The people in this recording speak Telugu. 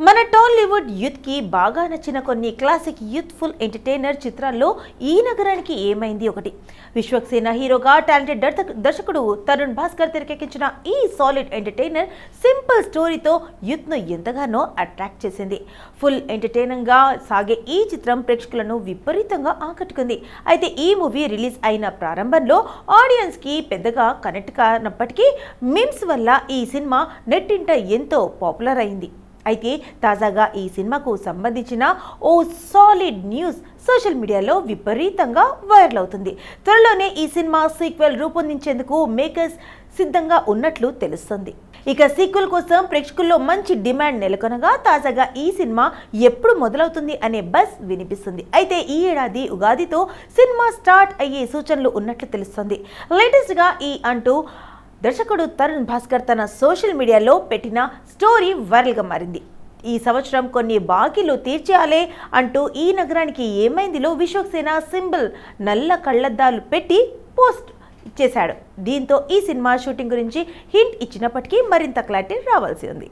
మన టాలీవుడ్ యూత్ కి బాగా నచ్చిన కొన్ని క్లాసిక్ యూత్ఫుల్ ఎంటర్టైనర్ చిత్రాల్లో ఈ నగరానికి ఏమైంది ఒకటి. విశ్వక్సేన హీరోగా టాలెంటెడ్ దర్శకుడు తరుణ్ భాస్కర్ తెరకెక్కించిన ఈ సాలిడ్ ఎంటర్టైనర్ సింపుల్ స్టోరీతో యూత్ ను ఎంతగానో అట్రాక్ట్ చేసింది. ఫుల్ ఎంటర్టైనింగ్ గా సాగే ఈ చిత్రం ప్రేక్షకులను విపరీతంగా ఆకట్టుకుంది. అయితే ఈ మూవీ రిలీజ్ అయిన ప్రారంభంలో ఆడియన్స్ కి పెద్దగా కనెక్ట్ కానప్పటికీ మీమ్స్ వల్ల ఈ సినిమా నెట్టింట ఎంతో పాపులర్ అయింది. అయితే తాజాగా ఈ సినిమాకు సంబంధించిన ఓ సాలిడ్ న్యూస్ సోషల్ మీడియాలో విపరీతంగా వైరల్ అవుతుంది. త్వరలోనే ఈ సినిమా సీక్వెల్ రూపొందించేందుకు మేకర్స్ సిద్ధంగా ఉన్నట్లు తెలుస్తుంది. ఇక సీక్వెల్ కోసం ప్రేక్షకుల్లో మంచి డిమాండ్ నెలకొనగా తాజాగా ఈ సినిమా ఎప్పుడు మొదలవుతుంది అనే బజ్ వినిపిస్తుంది. అయితే ఈ ఏడాది ఉగాదితో సినిమా స్టార్ట్ అయ్యే సూచనలు ఉన్నట్లు తెలుస్తుంది. లేటెస్ట్ గా అంటూ దర్శకుడు తరుణ్ భాస్కర్ తన సోషల్ మీడియాలో పెట్టిన స్టోరీ వైరల్గా మారింది. ఈ సంవత్సరం కొన్ని బాకీలు తీర్చేయాలే అంటూ ఈ నగరానికి ఏమైందిలో విశ్వక్సేన సింబల్ నల్ల కళ్లద్దాలు పెట్టి పోస్ట్ చేశాడు. దీంతో ఈ సినిమా షూటింగ్ గురించి హింట్ ఇచ్చినప్పటికీ మరింత క్లారిటీ రావాల్సి ఉంది.